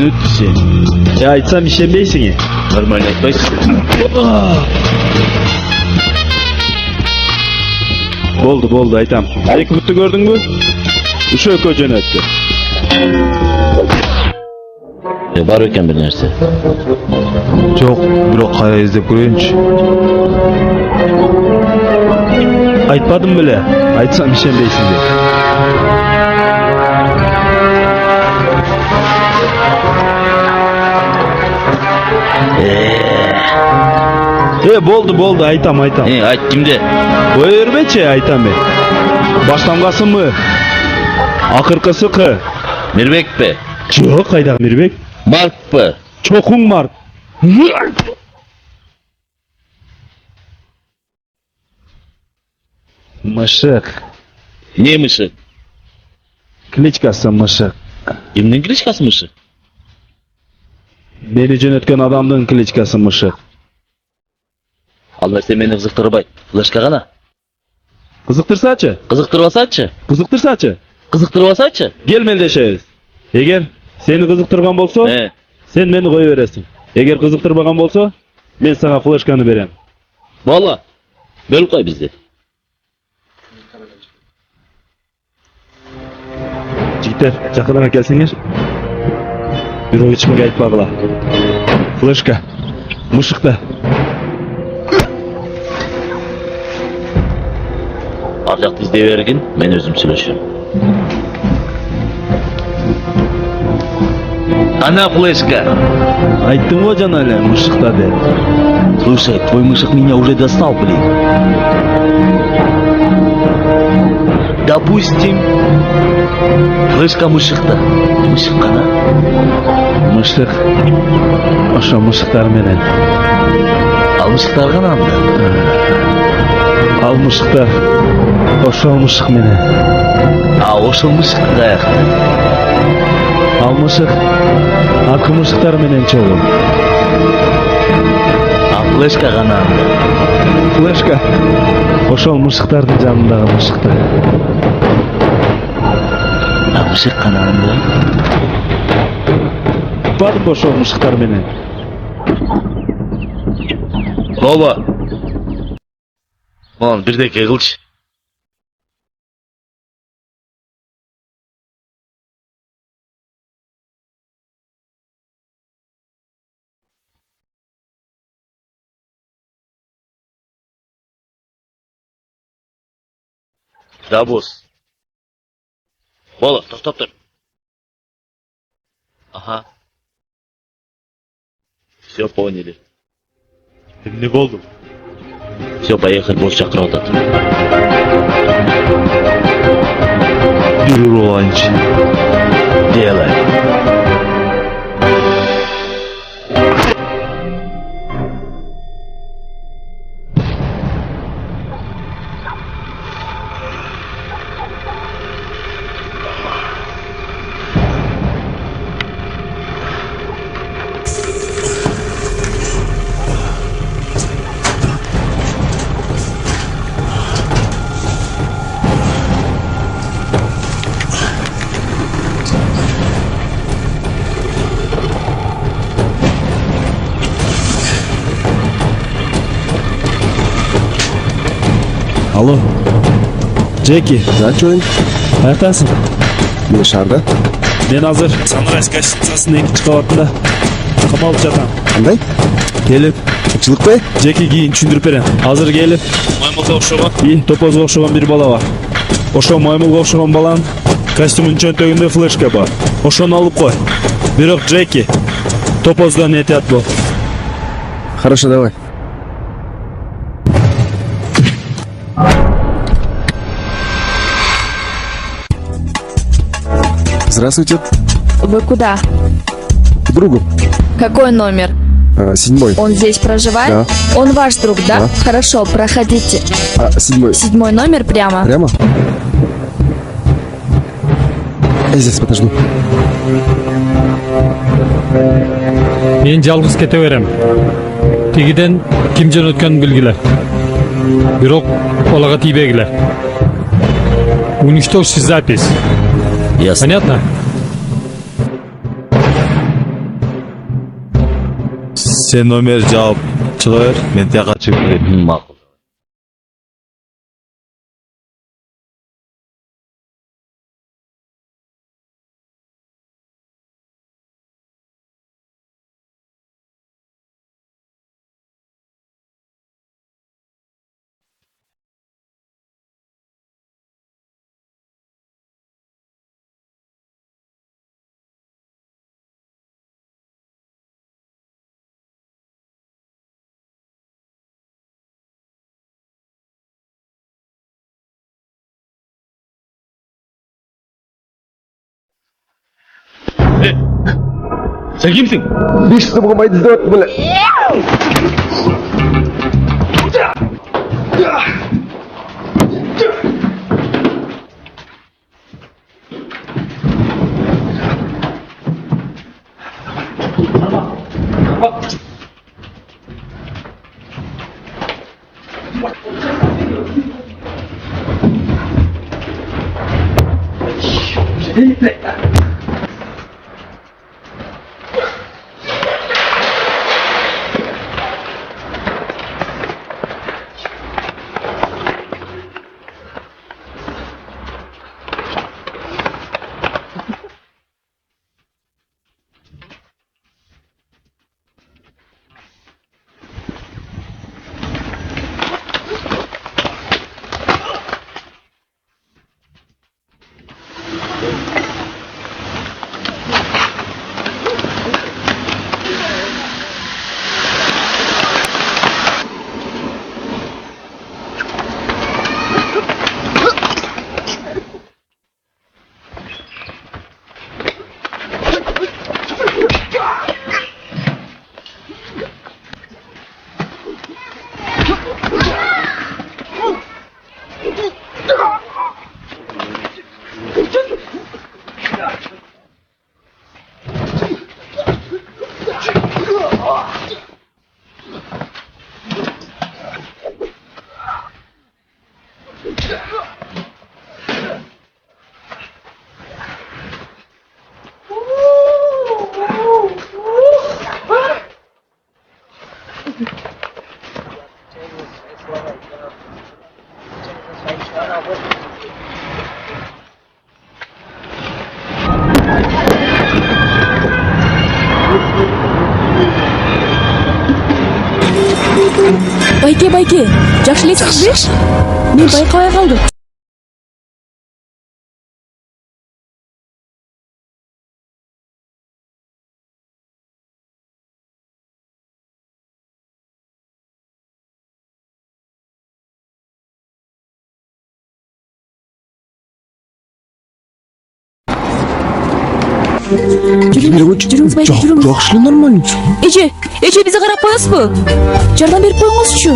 өттү сен. Айтсам ишенбейсиң. Нормально айтпайсың. Болду, айтам. Эки бутты көрдүңбү? Ушу экөө жөнөттү. Бар экен бир нерсе. Жок, бирок кая издеп көрөйүнчү. Айтпадым беле, айтсам ишенбейсиң деп. Болду, айтам. Айт кимде? Ой өрбечи, айтам мен. Баштангасымы? Акыркысыкы? Мирбекпи? Жок, кайдагы Мирбек? Маркпы? Чокуң Марк. Мышык. Не мышык? Кличкасы Мышык. Кимдин кличкасы мышык? Мени жөнөткөн адамдын кличкасы Мышык. Ал нерсе мени кызыктырбайт. Флешка гана. Кызыктырсачы? Кызыктырбасачы? Кел мелдешебиз. Эгер сени кызыктырган болсо, сен мени кое бересиң. Эгер кызыктырбаган болсо, мен сага флешканы берем. Боло. Бөлүп кой бизди. Жигиттер, жакыныраак келсеңер. Бирок эч кимге айтпагыла. Флешка Мышыкта. Ар жакты издей бергин, мен өзүм сүйлөшөм. Ана флешка. Айттым го жана эле Мышыкта деп. Слушай, твой мышек меня уже достал, блин. Допустим, флешка мышыкта. Мышык кана? Мышык. Ошо мышыктар менен. Ал мышыктар канамда? Ал мышыктар. Ошол мышык менен. Ошол мышык каякта? Ал мышык акы мышыктар менен чогуу. Флешка канамда? Флешка ошол мышыктардын жанындагы мышыктар. Мышык канамда? Бардым ошол мышыктар менен. Боло. Мон бирдеке кылчы. Да, босс. Боло, токтоп тур. Ага. Все поняли. Эмне болду? Все, поехали, босс чакырып атат. Бир уруланчы. Делай. Алло. Джеки. Да, Джойн. Каяктасың? Мен шаарда. Мен азыр Санрайз гостиницасынын 2-кабатында камалып жатам. Кандай? Келип, Ачылыкпай? Джеки кийин түшүндүрүп берем. Азыр келип, маймылга окшогон, топозго окшогон бир бала бар. Ошо маймылга окшогон баланын костюмунун чөнтөгүндө флешка бар. Ошону алып кой. Бирок Джеки, топоздон этият бол. Хорошо, давай. Здравствуйте. Вы куда? К другу. Какой номер? 7. Он здесь проживает? Да. Он ваш друг, да? Да. Хорошо, проходите. 7. 7 номер прямо? Прямо? Я здесь подожду. Мен жалгыз кете берем. Тигиден ким жөнөткөнүн билгиле. Бирок олага тийбегиле. Уничтожьте запись. Ясно. Понятно? Sen номер жауап чыга бер, мен тияка чыгып келем. Мақұл. Sen kimsin? Beş yıl bulmayı dizde böyle. Байке, жақсы эле чыкпайбы? Мен байкабай калдым. Жүрүңүз байке, жүрүңүз. Жок, шле нормально. Эже бизге карап коесузбу? Жардам берип коюңузчу.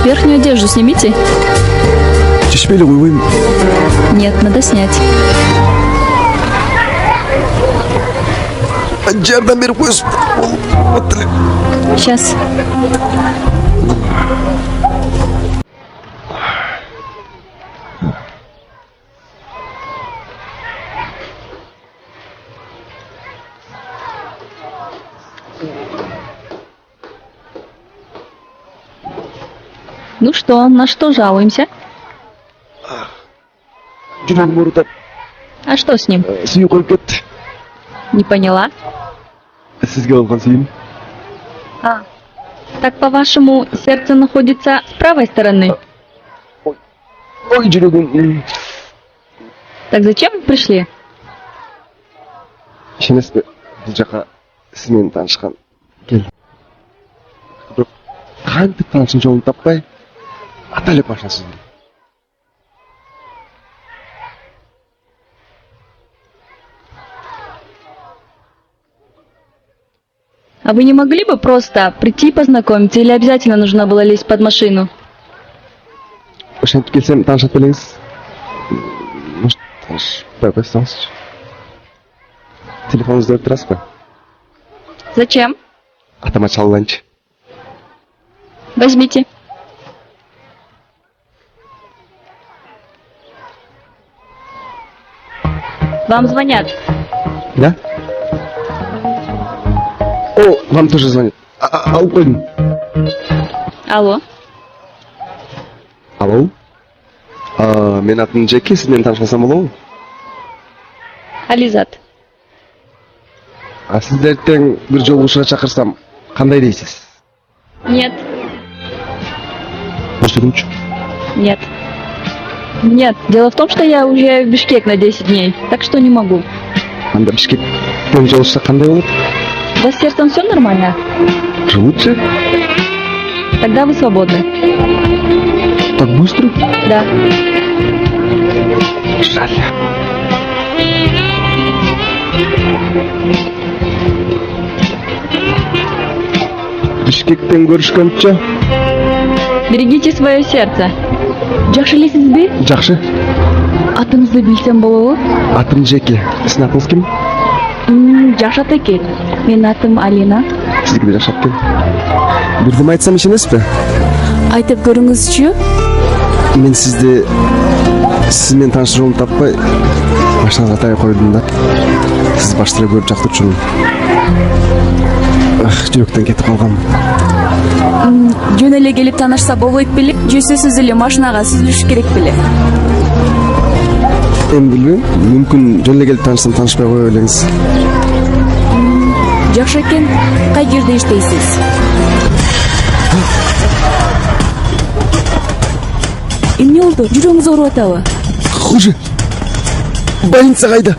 Верхнюю одежду снимите. Чешпели койбойм. Нет, надо снять. Жардам берип коесуз. Вот эле. Сейчас. Ну что, на что жалуемся? Жүрөгүм оорутат. А что с ним? Сүйүү коюп кетти. Не поняла. Сизге болгон сүйүүм. Так, по-вашему, сердце находится с правой стороны? Ой, жүрөгүм. Так зачем вы пришли? Ишенесизби? Бул жака сиз менен таанышкан. Кел. Бирок кантип таанышын жолун таппай, ата эле башlasыз. А вы не могли бы просто прийти познакомиться или обязательно нужно было лезть под машину? Ошентип келсем таанышат белеңиз. Может, таанышпай койсоңузчу. Телефонуңузду берип турасызбы? Зачем? Атама чалылайынчы. Возьмите. Вам звонят. Да? О, вам тоже звонит. Алып қойдым. Алло. Алло? Мен атым Джеки, сізбен танышсам болобу? Ализат. Сізді ертең бір жолугушуга чакырсам, кандай дейсиз? Нет. Көрсөтүңчү. Нет. Нет. Дело в том, что я уезжаю в Бишкек на 10 дней, так что не могу. Анда Бишкектен жолугушса кандай болот? У вас с сердцем все нормально? Живутчу? Тогда вы свободны. Так быстро? Да. Жаль. Бишкектен көрүшкөнчө. Берегите свое сердце. Жакшы элесиз бе? Жакшы. Атыңызды билсем болобу? Атым Джеки. Сиздин атыңыз ким? Жакшат экен. Менин атым Алина. Сиздики да жакшат экен. Бирдеме айтсам ишенесизби? Айтып көрүңүзчү. Мен сиз менен таанышуу жолун таппай машинага тай койдум да. Сиз баштыра көрүп жактырчумун. Жүрөктөн кетип калгам. Жөн эле келип таанышса болбойт беле? Же сөзсүз эле машинага сүзүлүш керек беле? Эми билбейм. Мүмкүн жөн эле келип таанышсам таанышпай кое береңиз. Жакшы экен. Кай жерде иштейсиз? Эмне болду? Жүрөгүңүз ооруп атабы? Хуже. Больница кайда?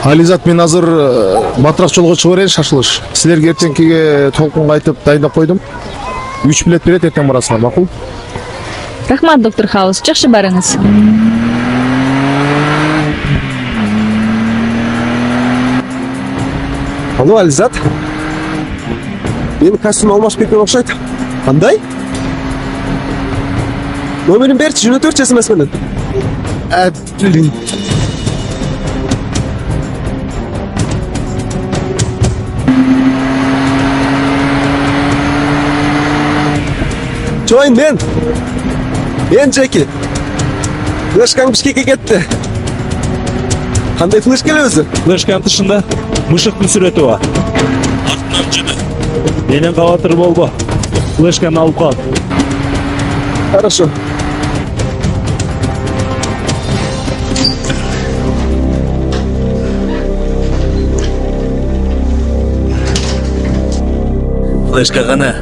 Ализат, мен азыр батырақ жолға чыгып берейин, шашылыш. Силерге эртеңкиге толкунга айтып дайындап койдум. 3 билет берет, эртең барасыңар, макул? Рахмат, доктор Хаус. Жакшы барыңыз. Алло, Ализат. Менин костюм алмашып кеткен окшойт. Кандай? Номерин берчи, жөнөтөрчү СМС менен. Блин. Join мен Джеки. Флешкаң Бишкекке кетти. Кандай флешка эле өзү? Флешканын тышында мышыктын сүрөтү бар. Артынан жыны. Менен кабатыр болбо. Флешканы алып кал. Хорошо. Флешка гана.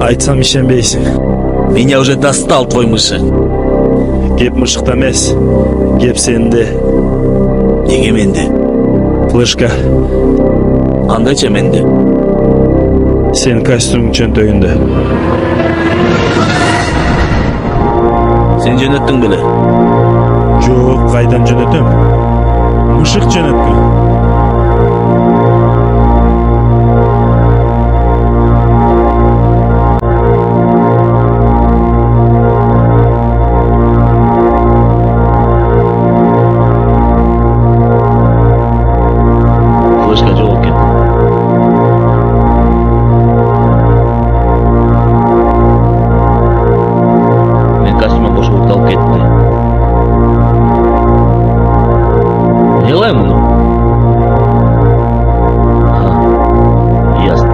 Айтсам ишенбейсиң. Меня уже достал твой мышек. Кеп мышыкта эмес. Кеп сенде. Неге менде? Флешка. Кандайча менде? Сен костюмың чөнтөгүндө. Сен жөнөттүң беле? Жок, кайдан жөнөтөм? Мышык жөнөткөн. Флешка жок экен. Мен костюмун кошуп алып кетти. Не кылайын муну? Ясно.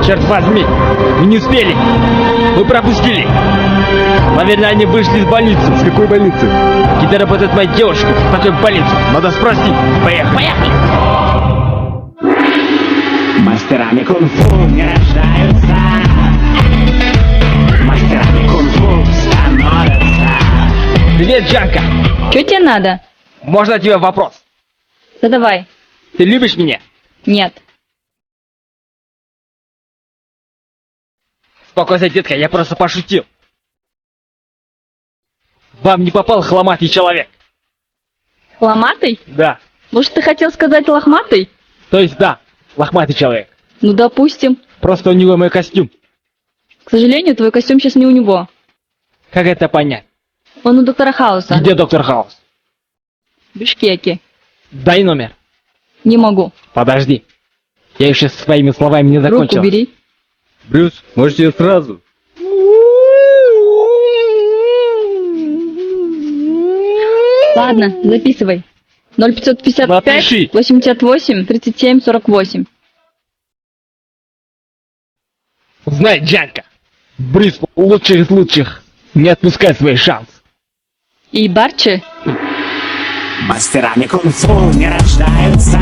Черт возьми, мы не успели. Мы пропустили. Наверное, они вышли из больницы. С какой больницы? Где работает моя девушка? В такой больнице. Надо спросить. Поехали. Поехали. Мастерами кунг-фу не рождаются, мастерами кунг-фу становятся. Привет, Джанка. Что тебе надо? Можно тебе вопрос? Задавай. Ты любишь меня? Нет. Спокойно, детка, я просто пошутил. Вам не попал хломатый человек? Лохматый? Да. Может, ты хотел сказать лохматый? То есть да, лохматый человек. Ну, допустим. Просто у него мой костюм. К сожалению, твой костюм сейчас не у него. Как это понять? Он у доктора Хауса. Где доктор Хаус? В Бишкеке. Дай номер. Не могу. Подожди. Я еще своими словами не закончил. Руку бери. Брюс, можете сразу. Ладно, записывай. 0555 Напиши. 88 37 48. Знай, Джанка, Брюс лучший из лучших. Не отпускай свой шанс. И Барчи. Мастерами кунг-фу не рождаются.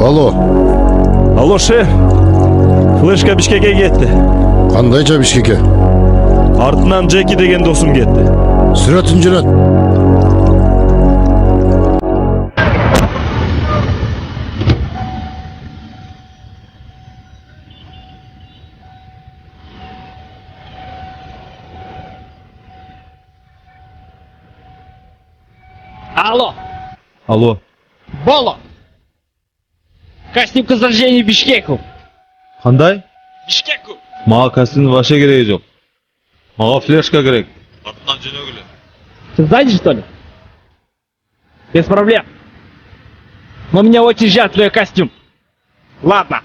Алло, Алло, шеф. Флешка Бишкекке кетти. кандайча Бишкекке? Артынан Джеки деген досум кетти. Сүрөтүн жөнөт. Алло, Алло. Боло. Костюм к возрождению Бишкеку. Кандай? Бишкеку. Мага костюм вообще кереги жок. Мага флешка керек. Артынан жөнөгүлө. Ты сзади, что ли? Без проблем. Но меня очень жаль твой костюм. Ладно.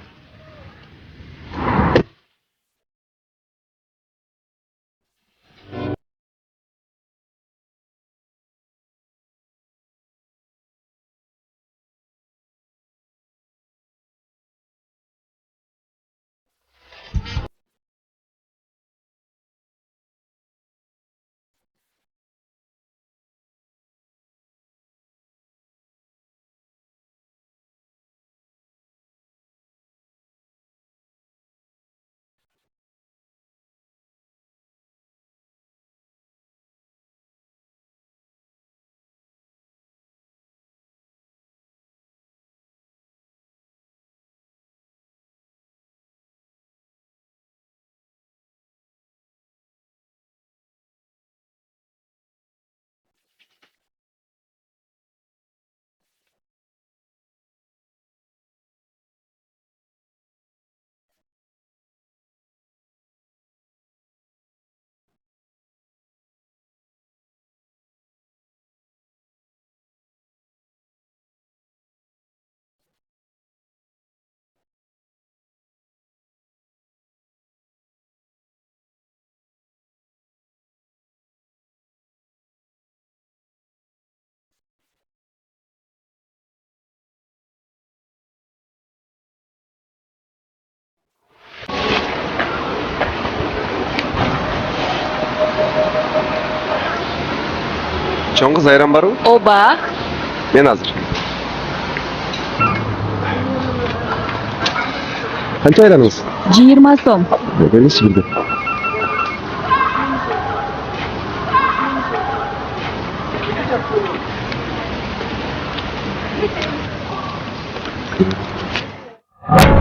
Чоң кыз айран барбы? Оба. Мен азыр. Канча айраныңыз? 20 сом. Беріңізші бірге.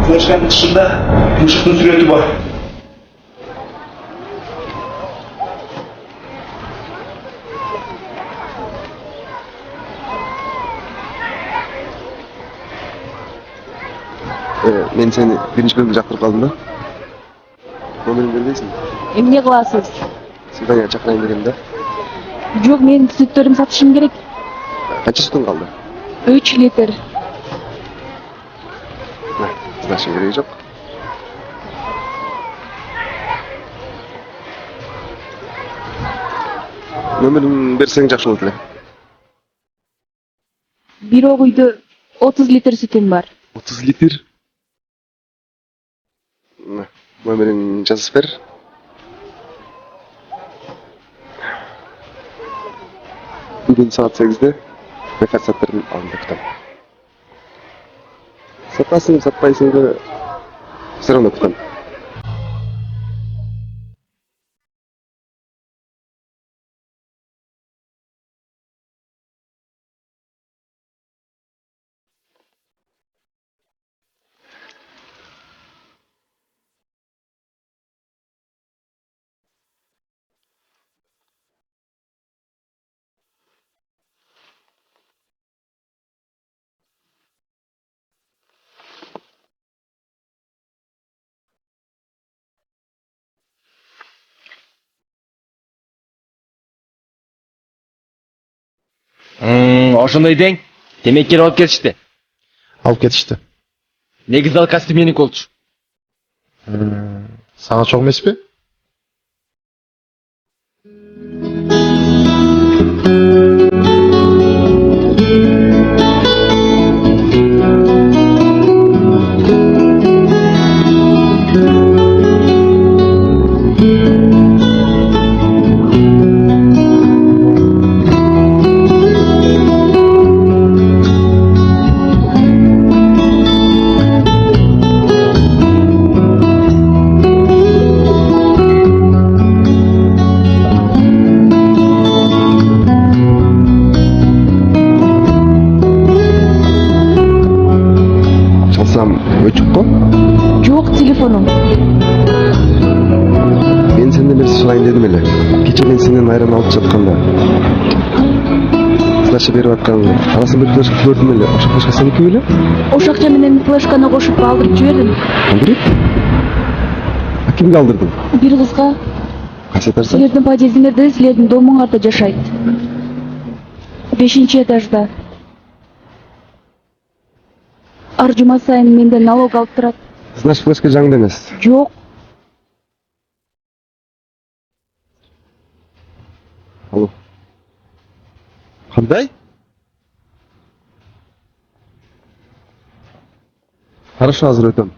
Флешканын тышында мышыктын сүрөтү бар. Мен сені бірінші бөлімде жақтырып қалдым да. Номерін бермейсің? Эмне кыласыз? Свиданияға шақырайын дегем да. Жок, мен сүттеримди сатышым керек. Қанша сүтің қалды? 3 литр. Сдашың керегі жоқ. Номерін берсең жақсы болот эле. Бирок үйдө 30 литр sütüm var. 30 литр. Номерин жазып бер. Бүгін сағат 8-де Бекат саттардың алдында күтем. Сатасың, сатпайсың да все равно күтем. Ошондой дең. Темеккер алып кетишти. Алып кетишти. Негизи ал костюм меники болчу. Сага чоң эмеспи? Çalsam öçük ko? Yok telefonum. Ben senden bir sorayın dedim ele. Keçe ben senden ayran alıp жатканда. Флешка берип атканыңды. Арасын bir флешка көрдүм эле. Ошо флешка сеники беле? Oş akça menen flaşkаны koşup aldırıp жибердим. Алдырып? А кимге алдырдың? Bir kızga. Кайсы этажда? Силердин подъездиңерде силердин домуңарда жашайт. 5-этажда. Ар жума сайын менден налог алып турат. Значит, флешка жаңды эмес. Yok. Алло. Кандай? Хорошо, азыр өтөм.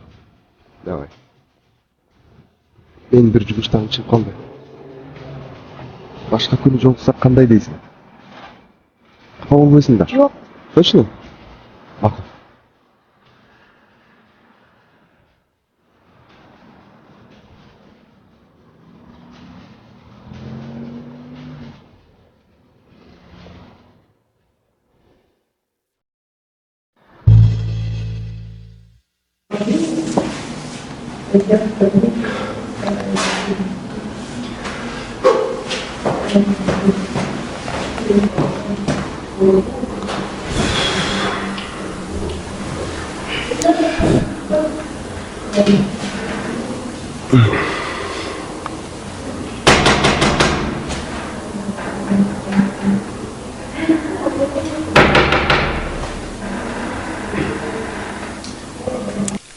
Давай. Мен бир жумуштан чыгып калдым. Башка күнү жолуксак кандай дейсиң? Капа болбойсуң да? Yok. Точно? Макул.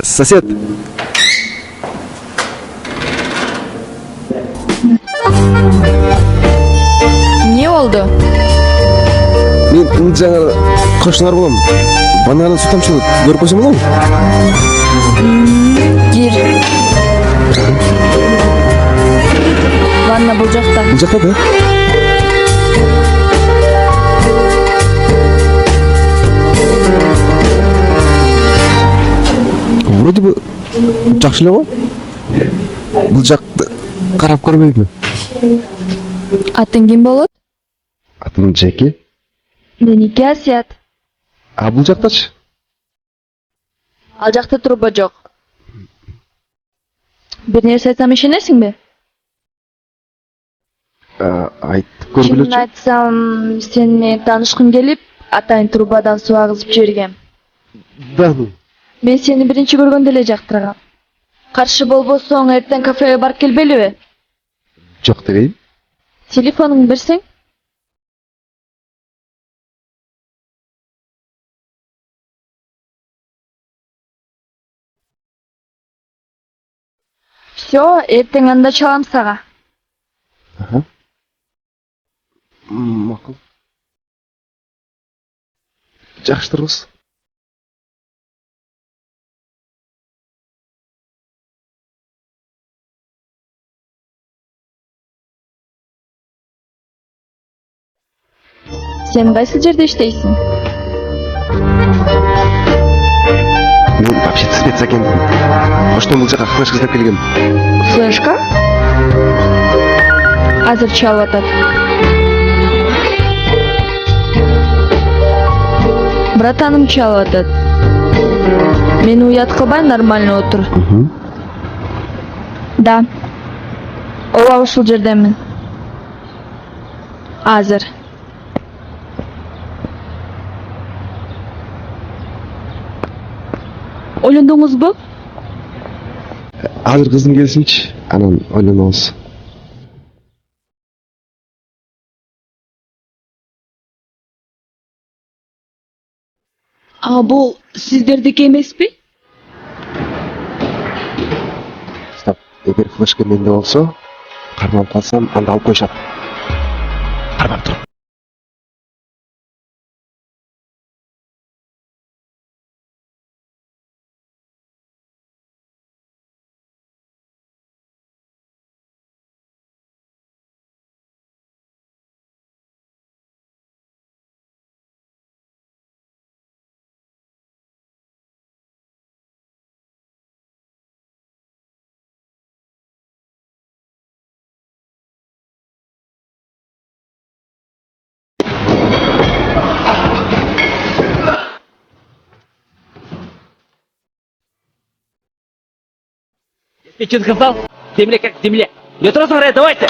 Сосед. Не oldu? Мен жаңа кошуналар болом. Ваннадан суу тамчылап көрүп койсоң болобу? Gir. Vanna bu жақта. Бул жакта да? Вроде бы жакшы эле го. Бул жакты карап көрбөйбү? Атың ким болот? Атым Джеки. Меники Асият. А бул жактачы? Ал жакта труба жок. Бир нерсе айтсам ишенесиңби? Айтып Чынын көргүлөчү. айтсам, сен менен таанышкың келип, атайын трубадан суу агызып жибергем. Да ну. Мен сени биринчи көргөндө эле жактыргам. Каршы болбосоң, эртең кафеге барып келбелиби? Жок дегейин. Телефонуңду берсең? Всё, эртең анда чалам сага. Макул. Жакшы турбуз. Сен кайсы жерде иштейсиң? Мен вообще-то спецагентмин. Ошто бул жака флешка издеп келгем. Флешка? Азыр чалып атат. Братаным чалып атат. Мени уят кылбай нормально отур. Да. Ооба ушул жердемин. Азыр. Ойлондуңузбу? Азыр кызым келсинчи, анан ойлонобуз. Бул сиздердики эмеспи? Стоп. Эгер флешка менде болсо, кармап калсам, анда алып коюшат. Кармап тур. Ты что сказал? Земля как земля. Не трогай, давайте.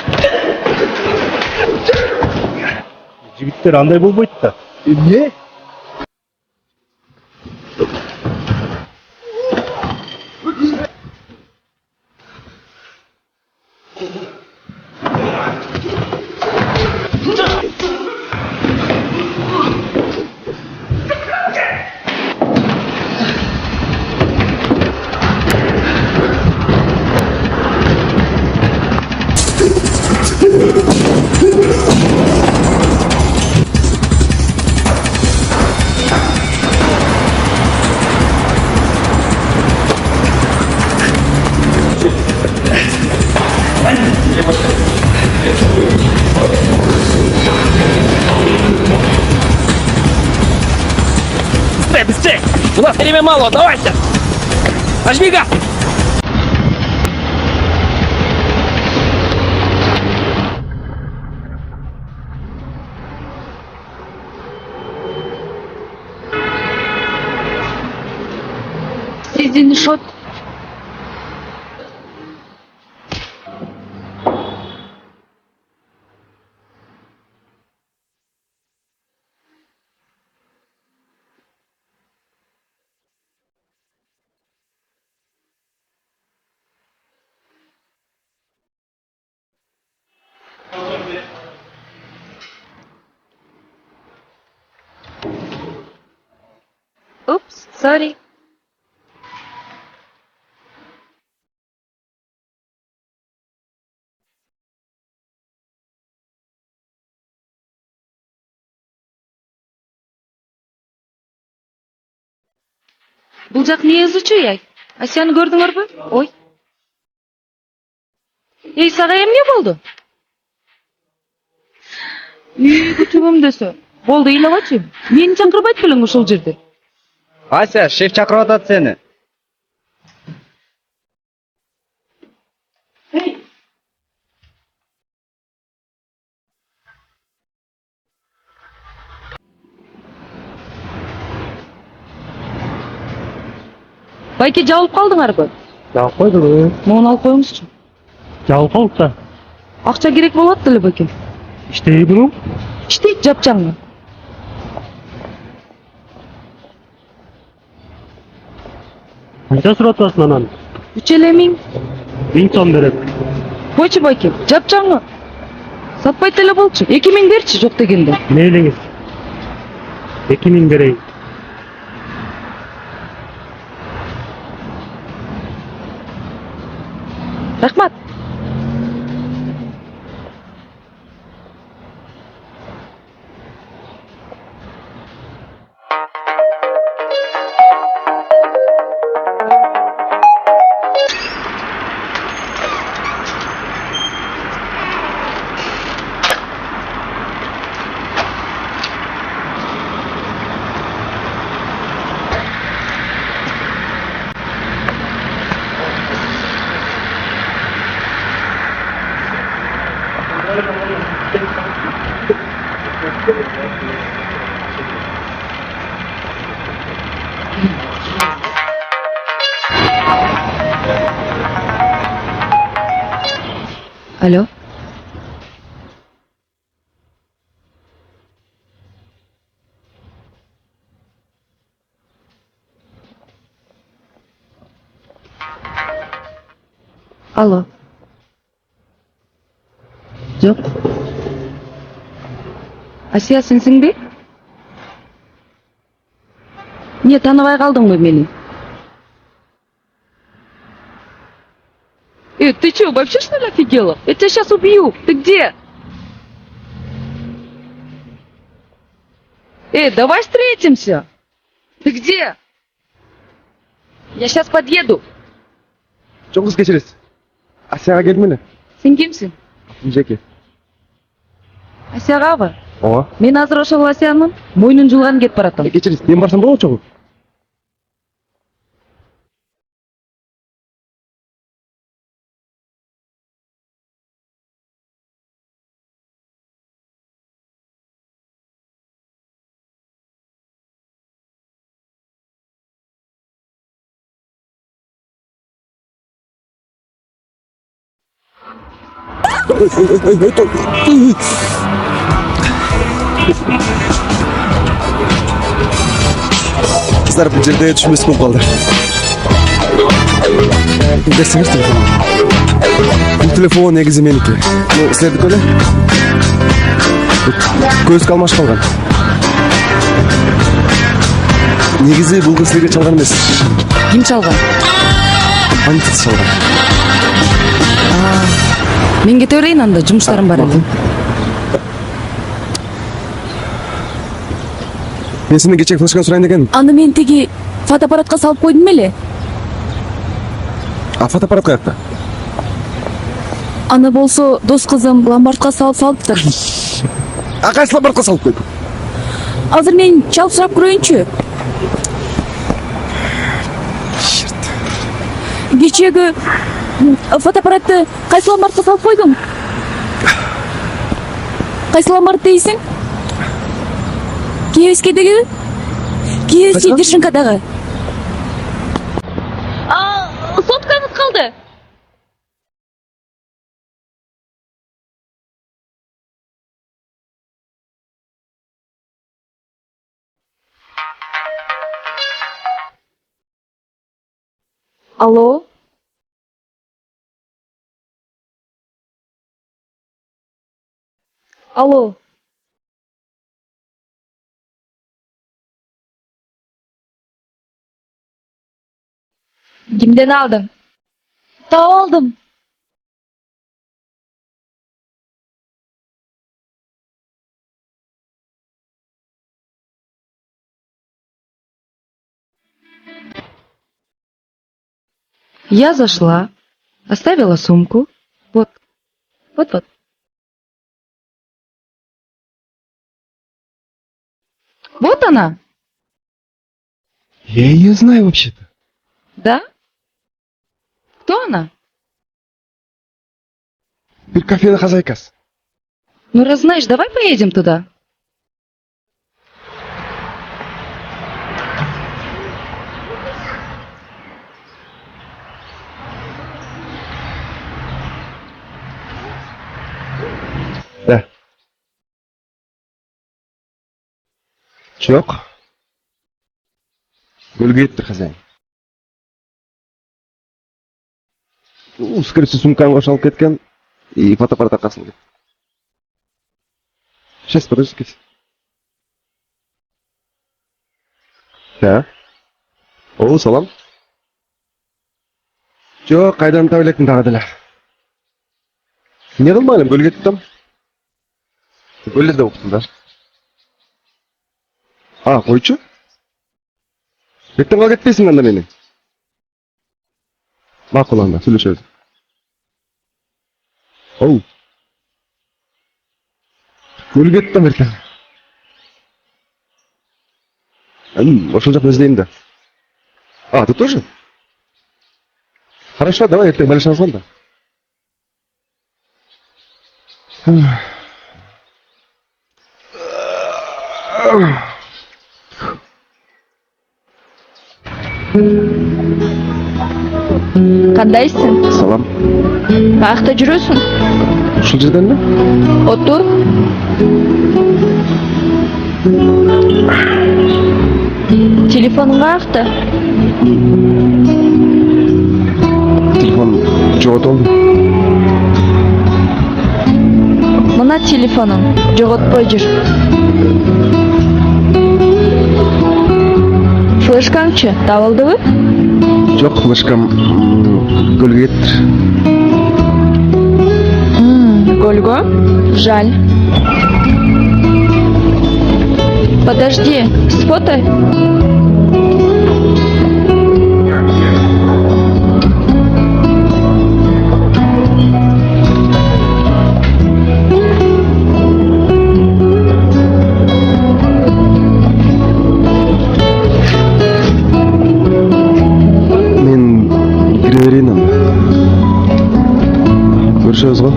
Жигиттер андай болбойт да. Эмне? Быстрее, быстрее. У нас время мало, давайте. Нажми газ. Сиздин шот. Oops, sorry. Бул жак не язучу, яй? Асияны көрдүңөрбү? Ой. Эй, сага эмне болду? Күчүгүм десе. Болду, ыйлабачы. Мени чакырбайт белең ушул жерде. Ася, шеф чакырып атат сени. Байке жабылып калдыңарбы? Жабылып койдук. Муну алып коюңузчу. Жабылып калдык да. Акча керек болот деле байке. Иштей буну. Иштейт жапчаңы. Канча сурат атасың анан? 3,5 миң. 1000 сом берет. Койчу байке, жапчаңы. Сатпайт эле болчу. 2 миң берчи, жок дегенде. Мейлиңиз. 2000 берейин. Рахмат. Алло. Алло. Жоқ. Асия, сенсің бе? Не, танымай қалдың ғой мені? Ты что, вообще что ли офигела? Я тебя сейчас убью. Ты где? Давай встретимся. Ты где? Я сейчас подъеду. Жоқ қыз кешіресіз. Асияға келді мені. Сен кімсің? Жеке. Асияға ба? Ооба. Мен азыр ошол Асиянын мойнун жулган кетип баратам. Кешіресіз. Мен барсам болады жоқ? Қыздар бұл жерде түшмес болып қалды. Десіңіз телефон. Бұл телефон негізі менікі. Ну, сіздерді көлі? Көз қалмаш қалған. Негізі бұл қыз сіздерге çalған емес. Ким чалган? Бандит çalған. Мен кете берейин анда, жумуштарым бар эле. Мен сені кече флешканы сұрайын деген. Аны мен теги фотоаппаратка салып койдум эле. А фотоаппарат қаяқта? Аны болсо дос кызым ломбардка салыптыр. А қайсы ломбардқа салып қойды? Азыр мен чалып сурап көрөйүнчү. Кечеги фотоаппаратты кайсы ломбардка салып койдуң? Кайсы ломбард дейсиң? Киевскийдеги? Киевский Держинкадагы. Соткаңыз калды. Алло? Алло? Кимден алдың? Таап алдым. Я зашла, оставила сумку. Вот. Вот. Вот она. Я ее знаю вообще-то. Да? Кто она? Bir kafenin хозяйкасы. Ну, раз знаешь, давай поедем туда. Да. Жоқ. Гүлге етті хозяин. Скорее сумканы қошалып кеткен и фотоаппарат арқасында кетті. Сейчас, подожди. Да. О, салам. Жоқ, қайдан таба електің тағы ділі. Не қылмайым, гүлге еттім. Гүлді оқытыңдар. А, қойчу? Ертең қал кетпейсің анда менің. Мақұл анда, сөйлесеміз. Оу. Гүлге еттім ертең. Ошол жақтан іздеймін да. А, ты тоже? Хорошо, давай ертең бәлешіміз ғанда. Кандайсың? Салам. Каякта жүрөсүң? Ушул жерден эле? Отур. Телефонуң каякта? Телефон жоготолдум. Мына телефонуң. Жоготпой жүр. Флешкаңчы табылдыбы? Жок, флешкам көлгө кетиптир. Гольго? Жаль. Подожди, сфотай. Мен кире берейин анда. Көрүшөбүз го.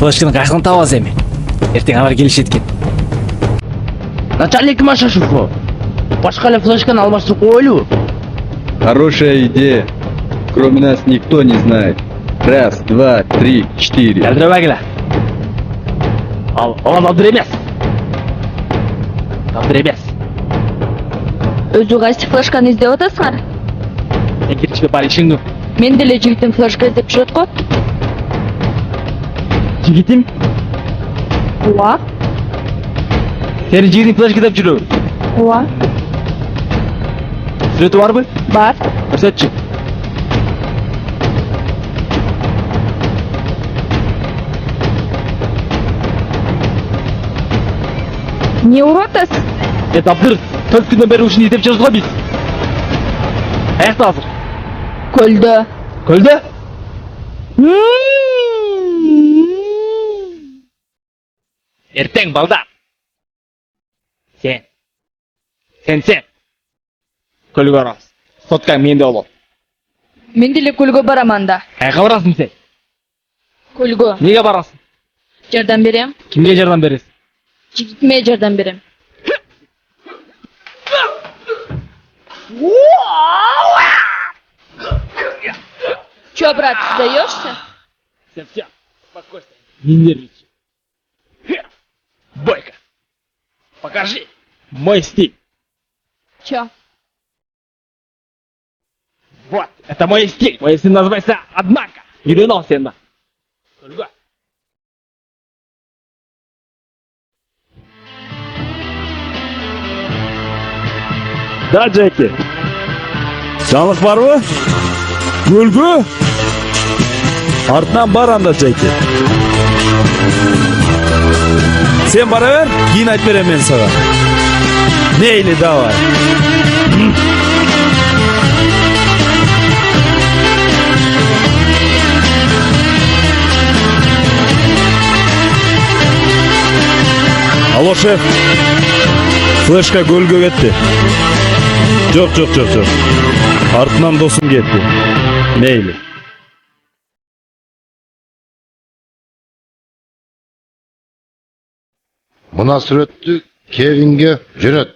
Флешканы кайдан таап аласыз эми? Эртең алар келишет экен. Начальник Машашеву. Башка эле флешканы алмаштырып коелу. Хорошая идея. Кроме нас никто не знает. Раз, два, три, четыре. Келдиребегиле. Ал алдыр эмес. Алдыр эмес. Өзү кайсы флешканы издеп атасыңар? Сен кирчипе бар ишиңди. Мен деле жигитим флешка издеп жүрөт го. Жигитим, Ооба. сени жигитиң флешка издеп жүрөбү. Ооба. Сүрөтү барбы? Бар. Көрсөтчү. Не уруп атасыз? Абдыр, 4 күндөн бери ушуну издеп жүрөбүз го биз. Аякта азыр? Көлдө. Көлдө? Эртең балдар. Сен. Көлгө барабыз. Соткаң менде болот. Мен деле көлгө барам анда. Кайга барасың сен? Көлгө. Эмнеге барасың? Жардам берем. Кимге жардам бересиң? Жигитиме жардам берем. Чё, брат, сдаешься? Все, спокойно. Не нервничай. Бойко. Покажи мой стиль. Чё? Вот, это мой стиль. Мой стиль называется «Однако». Үйреніп сені. Көлгө. Да, Джеки. Жаңылық бар ма? Көлгө? Артынан бар анда, Джеки. Сен бара бер, кейін айтып берем мен саған. Мейлі, давай. Алло, шеф. Флешка көлгө кетти. Жоқ. Артынан досым кетти. Мейлі. Мына сүрөттү Кевинге жөнөт.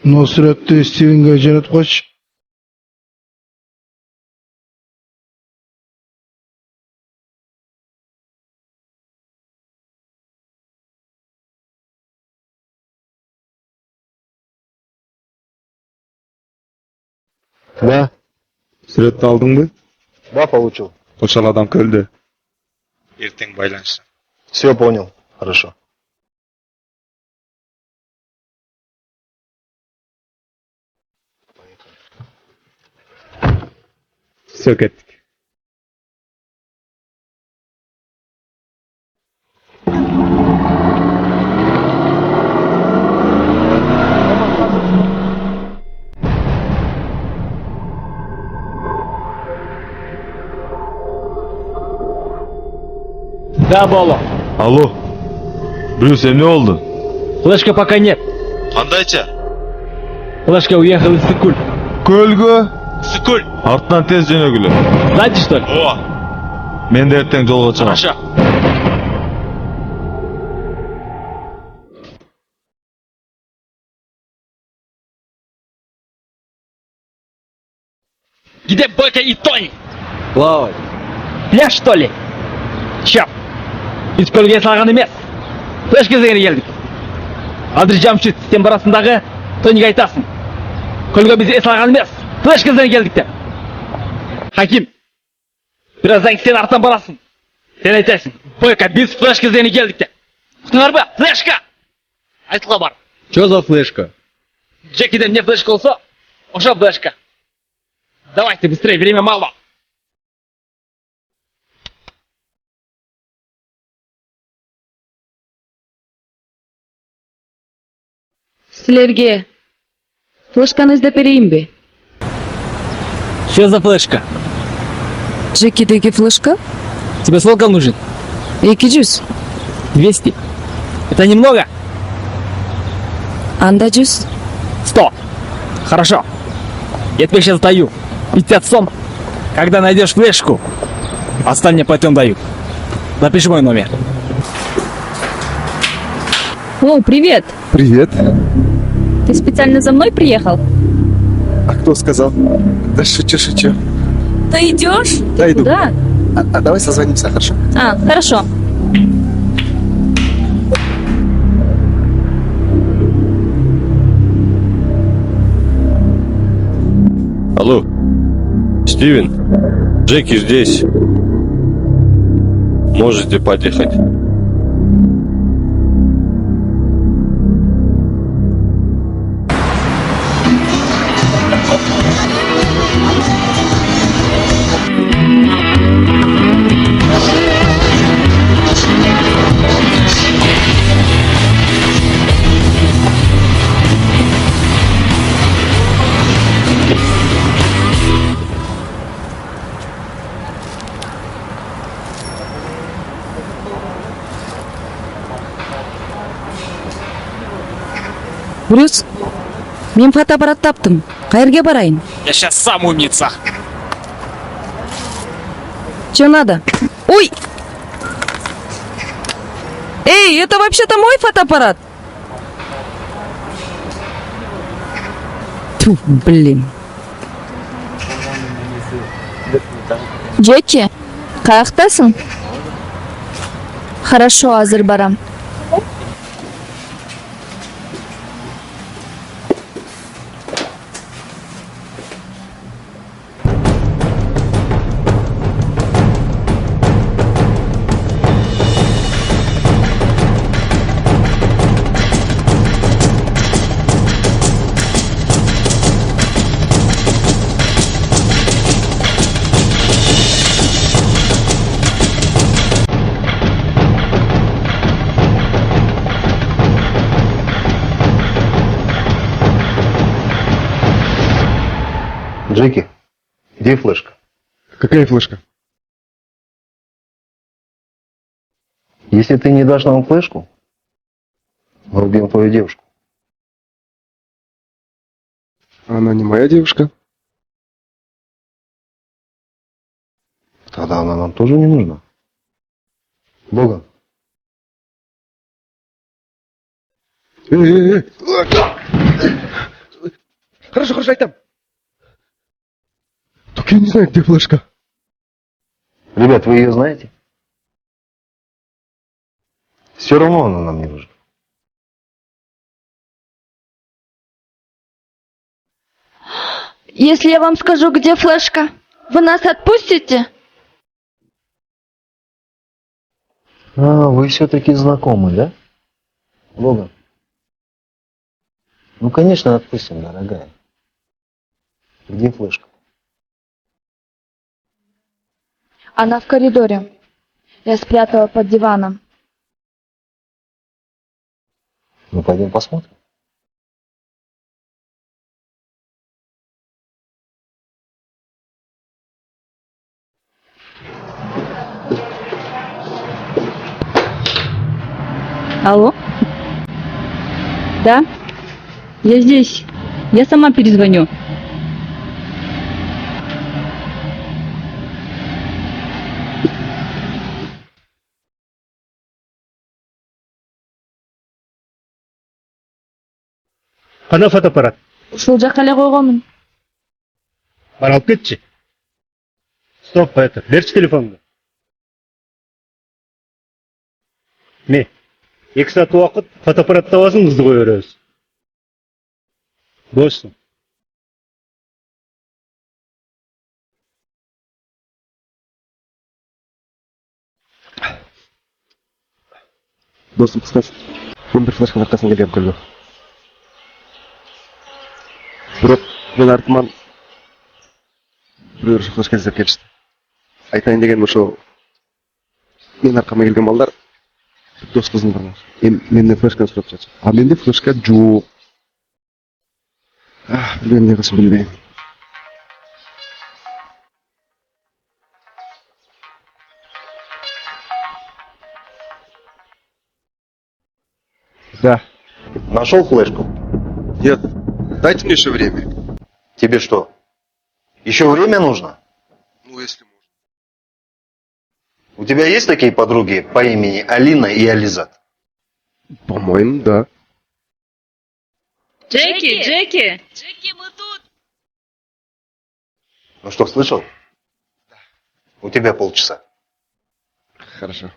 Нусретті Стивенге жөнөтүп койчу. Да, Сүрөттү алдыңбы? да, получил. Ошол адам көлдү. Эртең байланышы. Все понял. Хорошо. Все, кеттик. Да, Боло. Алло. Брюс, эмне болду? Флешка пока нет. Кандайча? Флешка уехал из Сыкуль. Көлгө? Сүкүл. Артынан тез жөнөгүлө. Знаете, что ли? Ооба. Мен да эртең жолго чыгам. Хорошо. Где Бойко и Тони? Плавать. Пляж, что ли? Чап. Biz kölge salgan emas. Flash кезегине келдик. Азыр Жамшит, сен барасың дагы Тониге айтасың. Көлгө биз эс алган эмес. Фlash кезегине келдик деп. Хаким. Бираздан сен артан барасың. Сен айтасың. Бойко, биз флеш кезегине келдик деп. Уктуңарбы? Флешка. Айтылга бар. Чё за флешка? Джекиден не флешка болсо, ошо флешка. Давайте быстрее, время мало. Силерге флешканы издеп берейинби? Что за флешка? Джекидеги флешка? Тебе сколько нужен? 200. 200. Это немного? Анда 100. 100. Хорошо. Я тебе сейчас даю 50 сом. Когда найдешь флешку, остальное потом даю. Запиши мой номер. О, привет! Привет. Ты специально за мной приехал? А кто сказал? Да шучу. Ты идешь? Да, иду. Да. А давай созвонимся, хорошо? Хорошо. Алло, Стивен, Джеки здесь. Можете подъехать. Брюс, мен фотоаппарат таптым. Каерге барайын? Я сейчас сам умница. Че надо? Ой! Эй, это вообще-то мой фотоаппарат. Тьфу, блин. Джеки, каяктасың? Хорошо, азыр барам. Джеки, где флешка? Какая флешка? Если ты не дашь нам флешку, мы убьем твою девушку. Она не моя девушка. Тогда она нам тоже не нужна. Боган. Хорошо, айтам. Только я не знаю, где флешка. Ребят, вы ее знаете? Все равно она нам не нужна. Если я вам скажу, где флешка, вы нас отпустите? А, вы все-таки знакомы, да? Логан. Ну, конечно, отпустим, дорогая. Где флешка? Она в коридоре. Я спрятала под диваном. Ну, пойдем посмотрим. Алло? Да? Я здесь. Я сама перезвоню. Қана фотоаппарат? Ушул жакка эле койгонмун. Бар алып кетчи. Стоп, это. Берчи телефонду. Не? 2 саат уақыт фотоаппаратты табасың, қызды қоя береміз. Боссын. Достым қысқасы. Мен бір флешканың арқасында келгем көлге. Бирок мен артыман біреулер флешка іздеп келишти. Айтайын дегенім ошо мен аркама келген балдар дос кыздын барына. Менден флешканы сурап жатышат. А менде флешка жок. Билбейм эмне кылышым билбейм. Да. Нашел флешку? Нет. Дайте мне еще время. Тебе что? Еще время нужно? Ну, если можно. У тебя есть такие подруги по имени Алина и Ализат? По-моему, да. Джеки! Джеки! Ну что, слышал? У тебя полчаса. Хорошо.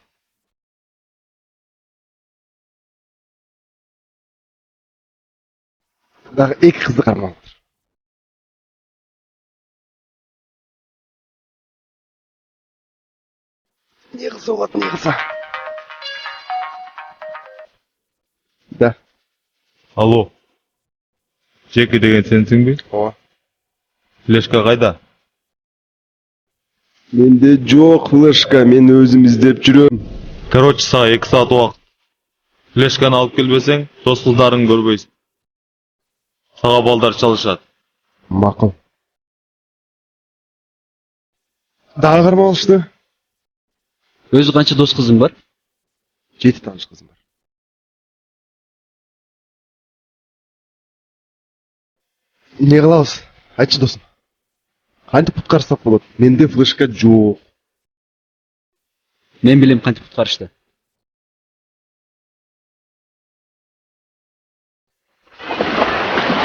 Дагы эки кызды кармап отур. Не кылса болот, не кылса. Да. Алло. Джеки деген сенсің бе? Ооба. Флешка қайда? Менде жок флешка, мен өзүм издеп жүрөм. Короче, сага 2 саат уақыт. Флешканы алып келбесең, дос кыздарың көрбөйсүң. Сага балдар чалышат. Макул. Дагы кармап алышты. Өзү канча дос кызың бар? 7 тааныш кызым бар. Не кылабыз? Айтчы досум. Кантип куткарсак болот? Менде флешка жок. Мен билем кантип куткарышты.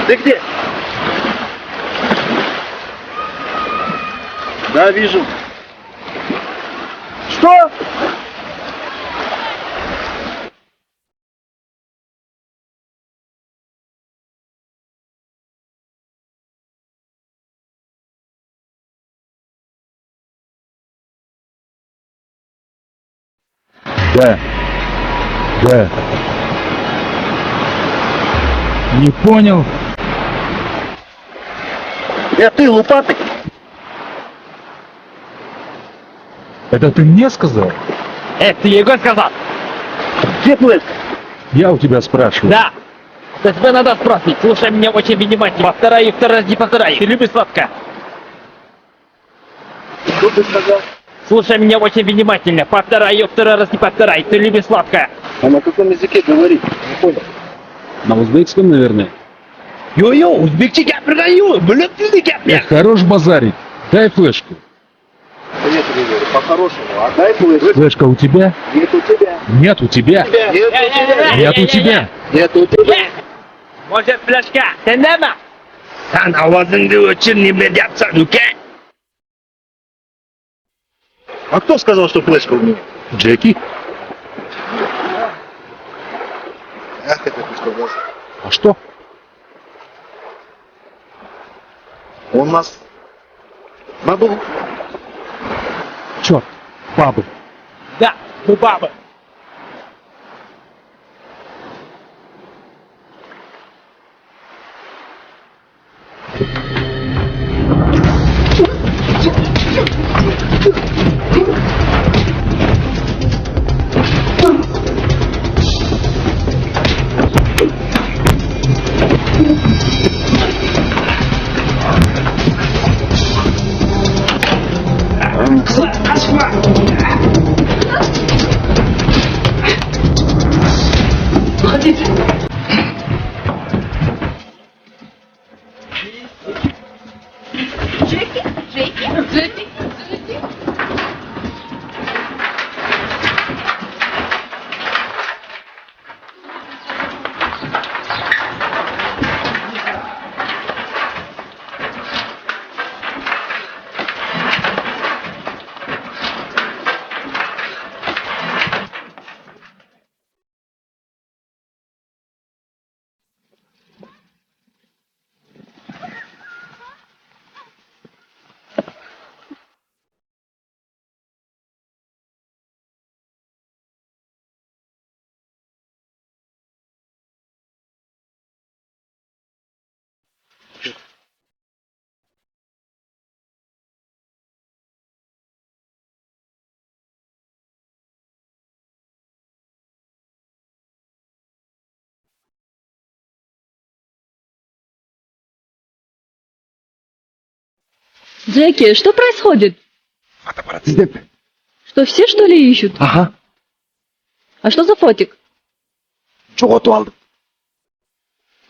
Ты где? Да, вижу. Что? Да. Не понял. Ты лопатой? Это ты мне сказал? Это ты Егор сказал? Где флешка? Я у тебя спрашиваю. Да. Да тебе надо спросить. Слушай меня очень внимательно. Повторяю, второй раз не повторяй. Ты любишь сладко? Что ты сказал? Слушай меня очень внимательно. Повторяю, второй раз не повторяй. Ты любишь сладкое. А на каком языке говорит? Не понял. На узбекском, наверное. Йо-йо, узбекчи гапиргаю, блядь, ты гапир. Хорош базарить. Дай флешку. Я тебе говорю, по-хорошему, отдай флешку. Флешка у тебя? Нет у тебя. Нет у тебя. Нет у тебя. Нет у тебя. Нет у тебя. Может, флешка? Ты нема? Sen avazını өчір неме deyapsan, uka? А кто сказал, что флешка у меня? Джеки. Ах, это флешка у вас. А что? Он нас надул. Черт, бабы. Да, мы бабы. Джеки, что происходит? Фотоаппарат іздеп. Что, все что ли ищут? Ага. А что за фотик? Жоғалтып алдым.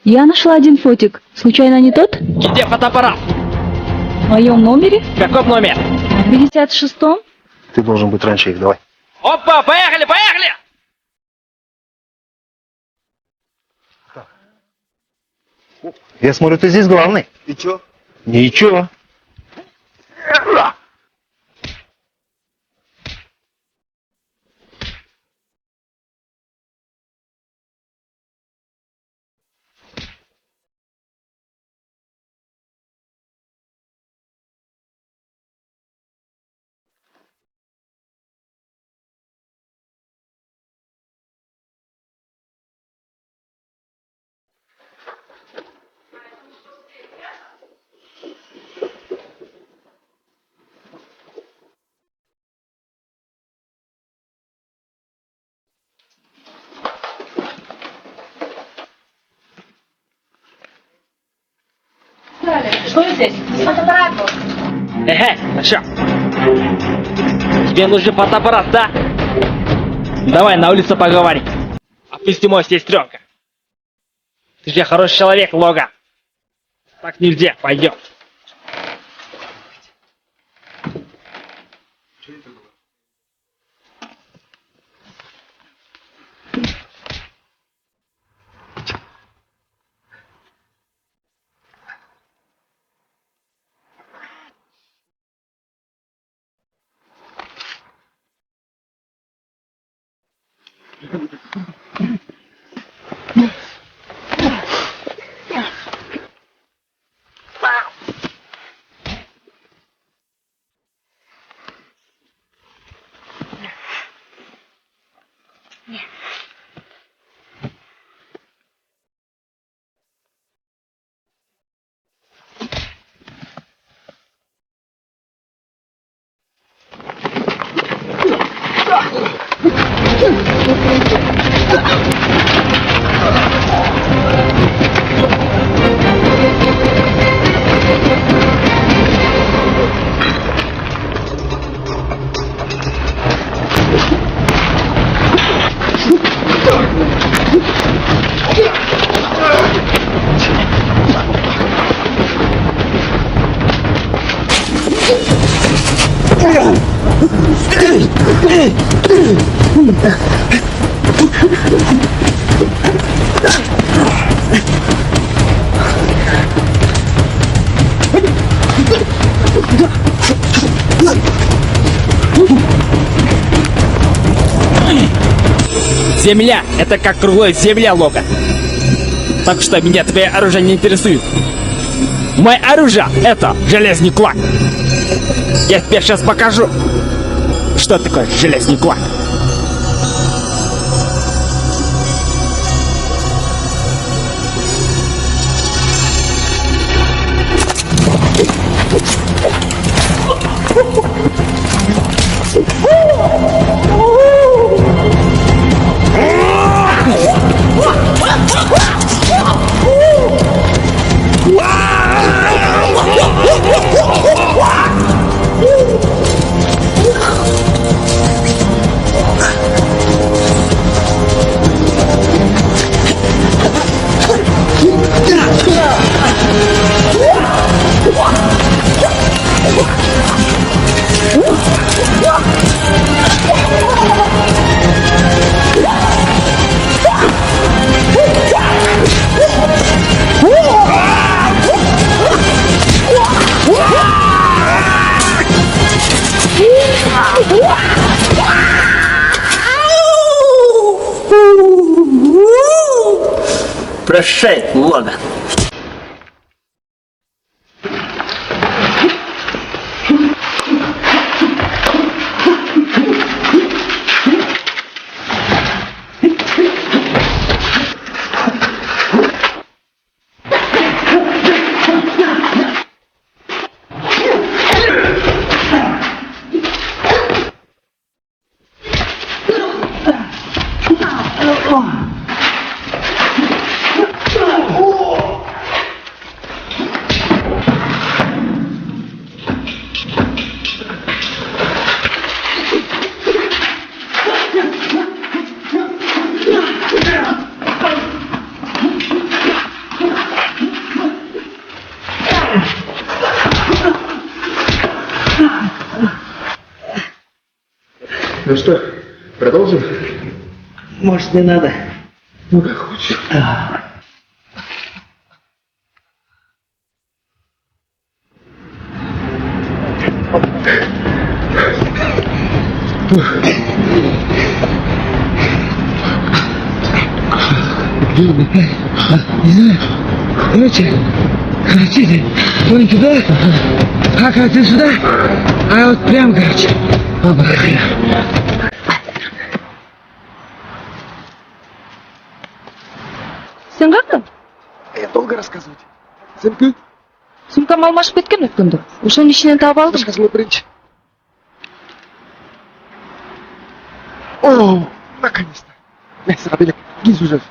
Я нашла один фотик. Случайно не тот? Где фотоаппарат? В моем номере? В каком номер? В 56-м? Ты должен быть раньше их, давай. Опа, поехали, поехали! Я смотрю, ты здесь главный. И чё? Ничего. Что здесь? Фотоаппарат был. Ну что? Тебе нужен фотоаппарат, да? Давай на улице поговорим. Опусти мой сестренка. Ты же хороший человек, Логан. Так нельзя, пойдем. Земля — это как круглая земля, Логан. Так что меня твое оружие не интересует. Мое оружие — это железный кулак. Я тебе сейчас покажу, что такое железный кулак. Прощай, Логан. Ну что, продолжим? Может, не надо? Ну, как хочешь. Короче, вон туда, а ты сюда, а вот прям, короче. Сен каяқта? Я долго рассказывать. Сен Сумкам алмашып кеткен өткөндө. Ошонун ичинен таап алдым. рассказывай принч. О, наконец-то. Нейсе, Рабелек, гиз уже.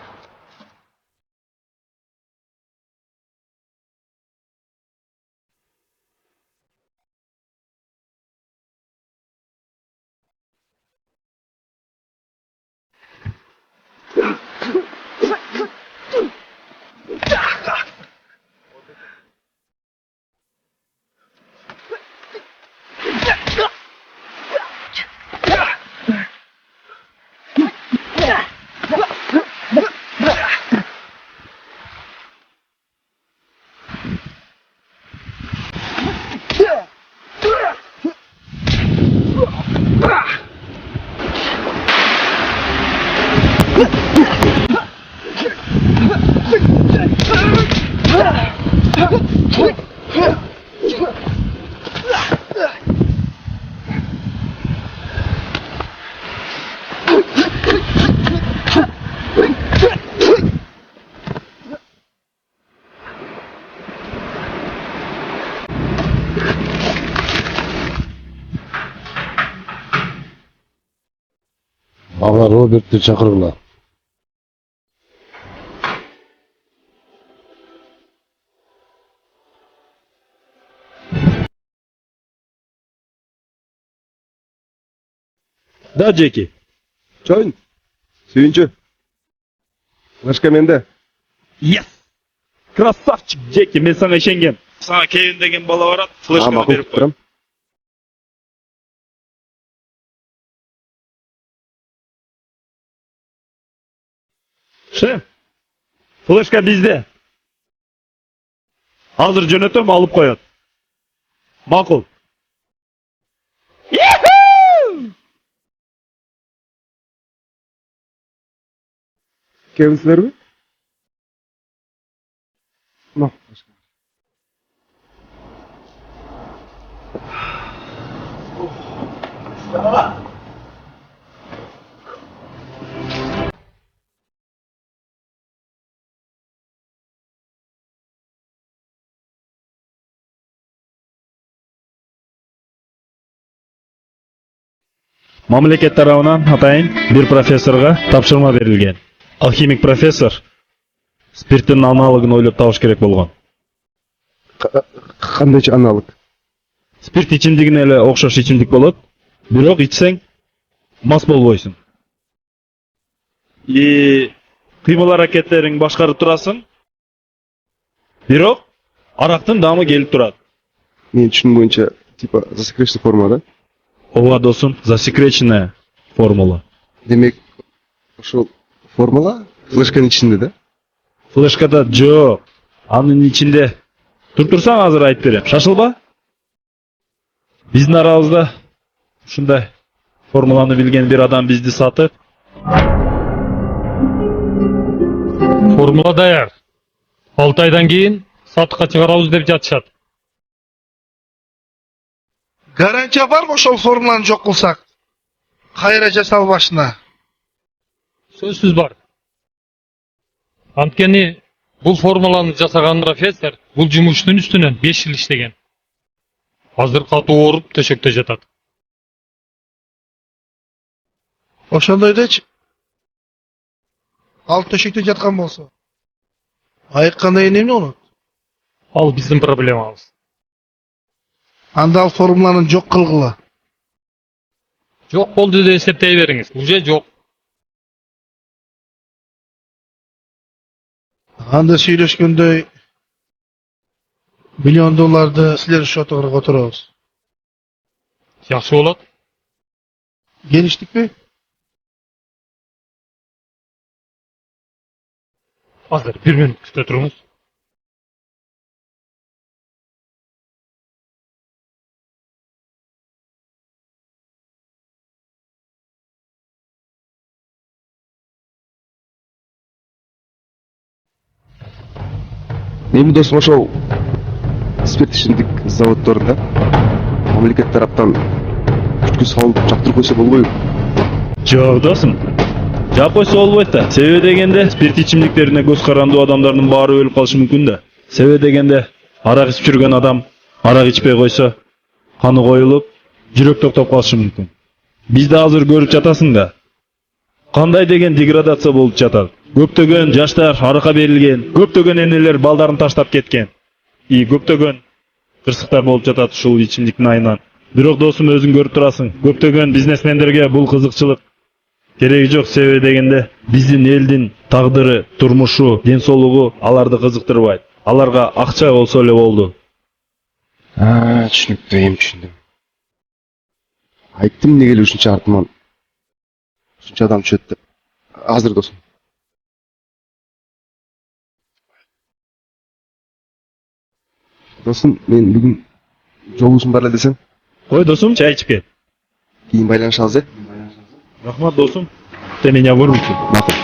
Ага, Робертті шақырғыла. Да, Джеки. Чойн, сүйінші. Флешка менде. Yes! Красавчик, Джеки, мен саңа ишенгем. Саңа Кевин деген бала барат, флешканы беріп қой. Шем, флешка бізде. Азыр жөнөтөм, алып коёт. Макул. Ikemizlermi? No. Мамлекет тарабынан атайын bir профессорға тапшырма берилген. Алхимик профессор спирттин аналогын ойлоп табыш керек болгон. Кандайча аналог? Спирт ичимдигине эле окшош ичимдик болот, бирок ичсең мас болбойсуң. Кыймыл аракеттериң башкарып турасың. Бирок арактын даамы келип турат. Мен түшүнүм боюнча типа засекреченный форма да? Ооба досум, засекреченная формула. Демек, ошол формула флешканын ичинде да? Флешкада жок, анын ичинде. Турсаң азыр айтып берем. Шашылба? Биздин арабызда ушундай формуланы билген бир адам бизди сатып. Формула даяр. 6 айдан кийин сатыкка чыгарабыз деп жатышат. Гарантия барбы ошол формуланы жок кылсак? Кайра жасал башына. Сөзсүз бар. Анткени бул формуланы жасаган профессор бул жумуштун үстүнөн 5 жыл иштеген. Азыр катуу ооруп төшөктө жатат. Ошондой дечи. Ал төшөктө жаткан болсо. Айыкканда эмне болот? Ал биздин проблемабыз. Анда ал формуланы жок кылгыла. Жок болду деп эсептей бериңиз. Уже жок. Анда сүйлөшкөндөй $1 миллион силер шотуңарга которобуз. Жакшы болот. Келиштикпи? Азыр 1 мүнөт күтө туруңуз. Менин досум ошол спирт ичимдик заводдорунда мамлекет тараптан күчкү салып жаптырып койсо болбойбу? Жок досум. Жап койсо болбойт да. Себеби дегенде спирт ичимдиктерине көз карандуу адамдардын баары өлүп калышы мүмкүн да. Себеби дегенде арак ичип жүргөн адам арак ичпей койсо каны коюлуп, жүрөк токтоп калышы мүмкүн. Бизде азыр көрүп жатасың да. Кандай деген деградация болуп жатат. Көптөгөн жаштар аракка берилген, көптөгөн энелер балдарын таштап кеткен. Көптөгөн кырсыктар болуп жатат ушул ичимдиктин айынан. Бирок досум өзүң көрүп турасың, көптөгөн бизнесмендерге бул кызыкчылык кереги жок. Себеби дегенде биздин элдин тагдыры, турмушу, ден соолугу аларды кызыктырбайт. Аларга акча болсо эле болду. Түшүнүктүү, эми түшүндүм. Айттым эмнеге эле ушунча артыман ушунча адам түшөт деп. Азыр досум. Досум, мен бүгүн жолугусум бар эле десем. Кой досум, чай ичип кет. Кийин байланышабыз, э? Рахмат досум. Ты меня выручил. Макул.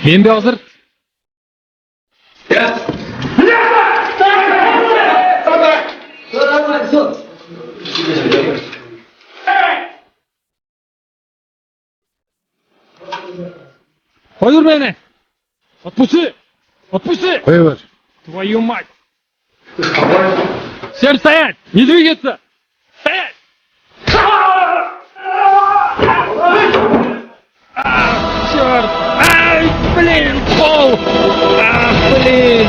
Мен де азыр Койур мени. Отпусти. Отпусти. Кое бер. Твою мать. Всем стоять. Не двигаться. Стоять. Черт. Ай, блин, пол. Блин.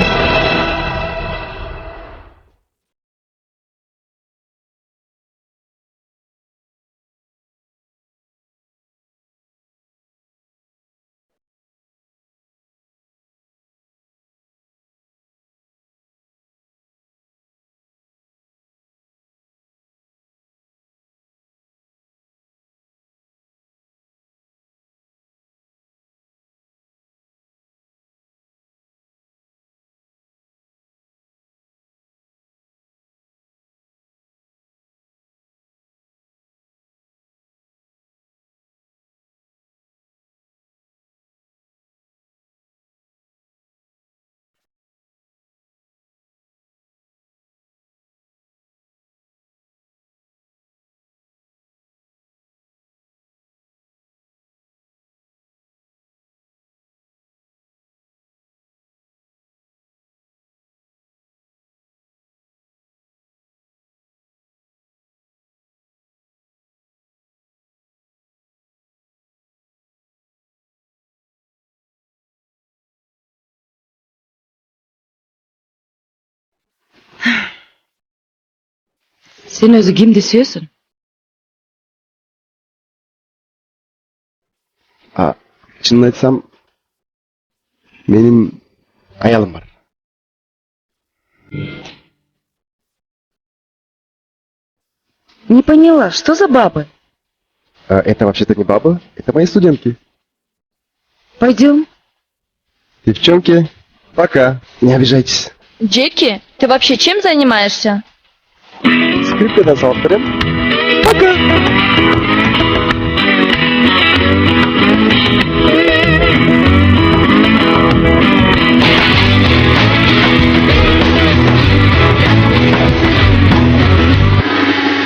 Sen özü kimdi söylüyorsun? Şunu aytsam, benim ayalım var. Не поняла, что за бабы? Это вообще-то не бабы, это мои студентки. Пойдем. Девчонки, пока, не обижайтесь. Джеки, ты вообще чем занимаешься? Скрипка завтра. Пока.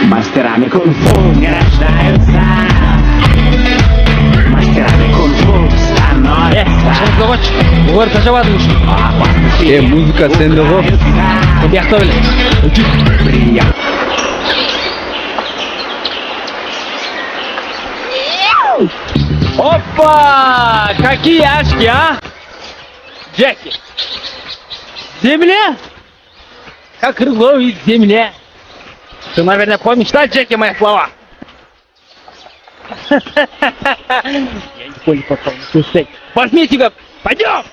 Мастерами кунг-фу не рождаются. Мастерами кунг-фу становятся. Угар тажавадым үшін. Музыка сенде ғой. Бияқта біле. Опа! Какие очки, а? Джеки. Земля? Как крыло из земли. Ты, наверное, помнишь, да, Джеки, мои слова? Я не понял, потом. Возьми тебя. Пойдем!